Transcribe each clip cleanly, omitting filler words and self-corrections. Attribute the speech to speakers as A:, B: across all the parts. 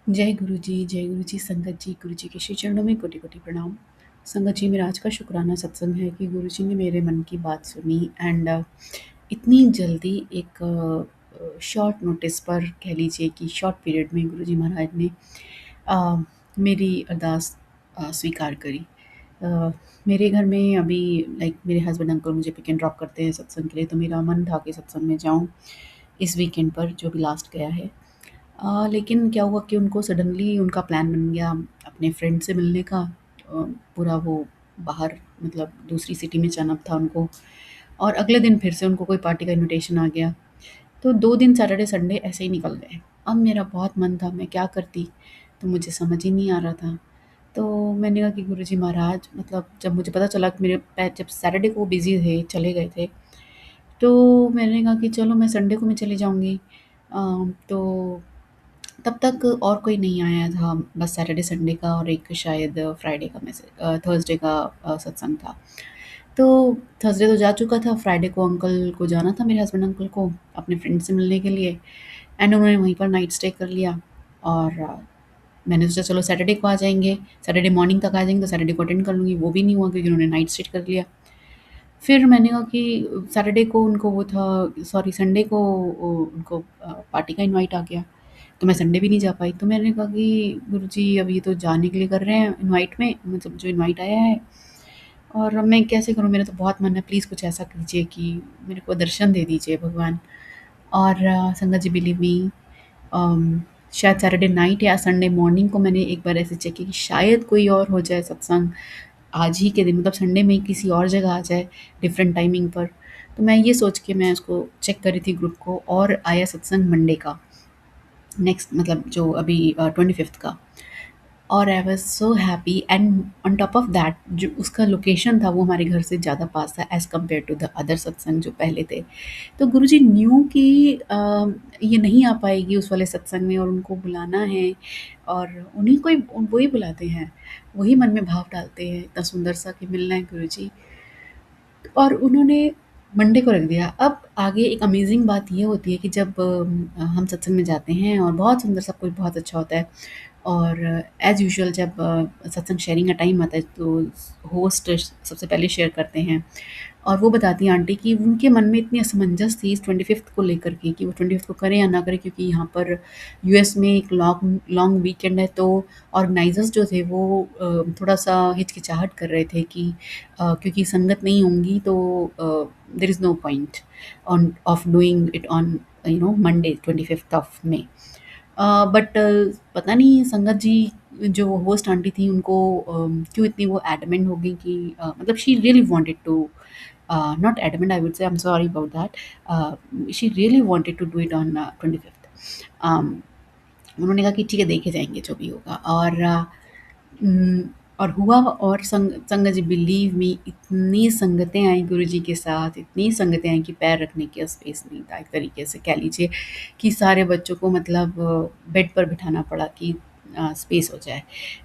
A: जय गुरु जी, संगत जी, गुरु जी के श्री चरणों में कोटि-कोटि प्रणाम। संगत जी, मेरा आज का शुक्राना सत्संग है कि गुरु जी ने मेरे मन की बात सुनी एंड इतनी जल्दी एक शॉर्ट नोटिस पर कह लीजिए कि शॉर्ट पीरियड में गुरु जी महाराज ने अ, मेरी अरदास स्वीकार करी। अ, मेरे घर में अभी लाइक मेरे हस्बैंड अंकल मुझे पिक एंड ड्रॉप करते हैं सत्संग के लिए, तो मेरा मन था कि सत्संग में जाऊँ इस वीकेंड पर जो भी लास्ट गया है। लेकिन क्या हुआ कि उनको सडनली उनका प्लान बन गया अपने फ्रेंड से मिलने का। पूरा वो बाहर मतलब दूसरी सिटी में जाना था उनको और अगले दिन फिर से उनको कोई पार्टी का इनविटेशन आ गया। तो 2 दिन सैटरडे संडे ऐसे ही निकल गए। अब मेरा बहुत मन था मैं क्या करती? तो मुझे समझ ही नहीं आ रहा था। तो मैंने कहा कि गुरुजी महाराज मतलब जब मुझे पता चला कि मेरे जब सैटरडे को वो बिज़ी थे, चले गए थे, तो मैंने कहा कि चलो मैं संडे को मैं चली जाऊँगी। तो तब तक और कोई नहीं आया था, बस सैटरडे संडे का और एक शायद फ्राइडे का थर्सडे का सत्संग था। तो थर्सडे तो जा चुका था, फ्राइडे को अंकल को जाना था, मेरे हस्बैंड अंकल को अपने फ्रेंड से मिलने के लिए एंड उन्होंने वहीं पर नाइट स्टे कर लिया। और मैंने सोचा चलो सैटरडे को आ जाएँगे, सैटरडे मॉर्निंग तक आ जाएँगे तो सैटरडे को अटेंड कर लूँगी, वो भी नहीं हुआ क्योंकि उन्होंने नाइट स्टे कर लिया। फिर मैंने कहा कि सैटरडे को उनको वो था सॉरी संडे को उनको पार्टी का इनवाइट आ गया, तो मैं संडे भी नहीं जा पाई। तो मैंने कहा कि गुरुजी अब ये तो जाने के लिए कर रहे हैं इनवाइट में मतलब जो इनवाइट आया है और अब मैं कैसे करूँ? मेरा तो बहुत मन है, प्लीज़ कुछ ऐसा कीजिए कि मेरे को दर्शन दे दीजिए भगवान। और संगत जी बिलीव मी शायद सैटरडे नाइट या संडे मॉर्निंग को मैंने एक बार ऐसे चेक किया कि शायद कोई और हो जाए सत्संग आज ही के दिन मतलब संडे में ही किसी और जगह आ जाए डिफरेंट टाइमिंग पर। तो मैं ये सोच के मैं उसको चेक कर रही थी ग्रुप को और आया सत्संग मंडे का, नेक्स्ट मतलब जो अभी 25th का। और I was so happy and on top of that जो उसका लोकेशन था वो हमारे घर से ज़्यादा पास था as compare to the other satsang जो पहले थे। तो गुरुजी न्यू कि ये नहीं आ पाएगी उस वाले सत्संग में और उनको बुलाना है और उन्हीं को ही वो ही बुलाते हैं, वही मन में भाव डालते हैं, इतना सुंदर सा कि मिलना है गुरुजी। और उन्होंने मंडे को रख दिया। अब आगे एक अमेज़िंग बात ये होती है कि जब हम सत्संग में जाते हैं और बहुत सुंदर सब कुछ बहुत अच्छा होता है और एज़ यूजुअल जब सत्संग शेयरिंग का टाइम आता है तो होस्ट सबसे पहले शेयर करते हैं और वो बताती हैं आंटी कि उनके मन में इतनी असमंजस थी इस 25th को लेकर के कि वो 25th को करें या ना करें क्योंकि यहाँ पर यूएस में एक लॉन्ग लॉन्ग वीकेंड है तो ऑर्गेनाइज़र्स जो थे वो थोड़ा-सा हिचकिचाहट कर रहे थे कि क्योंकि संगत नहीं होंगी तो there is no point on of doing it on Monday 25th of May. But पता नहीं संगत जी जो होस्ट आंटी थी उनको क्यों इतनी वो एडमेंट हो गई कि मतलब she really wanted to not adamant I would say I am sorry about that she really wanted to do it on 25th। उन्होंने कहा कि ठीक है देखे जाएँगे जो भी होगा और उम, और हुआ और संगत जी बिलीव मी इतनी संगतें आई गुरुजी के साथ, इतनी संगतें आई कि पैर रखने का स्पेस नहीं था। एक तरीके से कह लीजिए कि सारे बच्चों को मतलब बेड पर बिठाना पड़ा कि स्पेस हो जाए।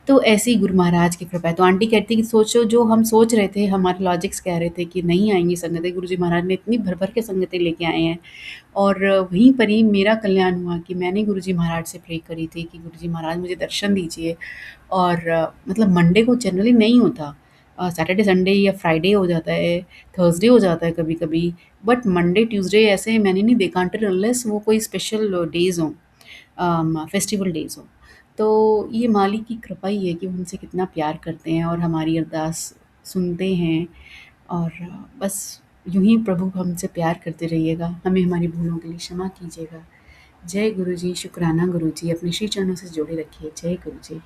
A: तो ऐसे ही गुरु महाराज की कृपा है। तो आंटी कहती कि सोचो जो हम सोच रहे थे, हमारे लॉजिक्स कह रहे थे कि नहीं आएँगी संगतें, गुरुजी महाराज ने इतनी भर-भर के संगतें लेके आए हैं। और वहीं पर ही मेरा कल्याण हुआ कि मैंने गुरुजी महाराज से प्रे करी थी कि गुरुजी महाराज मुझे दर्शन दीजिए और मतलब मंडे को जनरली नहीं होता। सैटरडे, संडे या फ्राइडे हो जाता है, थर्सडे हो जाता है कभी-कभी, बट मंडे, ट्यूसडे ऐसे मैंने नहीं देखा अनटिल अनलेस वो कोई स्पेशल डेज़ हों फेस्टिवल डेज़ हों। तो ये मालिक की कृपा ही है कि वो हमसे कितना प्यार करते हैं और हमारी अरदास सुनते हैं और बस यूँ ही प्रभु हमसे प्यार करते रहिएगा, हमें हमारी भूलों के लिए क्षमा कीजिएगा। जय गुरु जी, शुक्राना गुरु जी, अपने श्री चरणों से जोड़े रखिए। जय गुरु जी।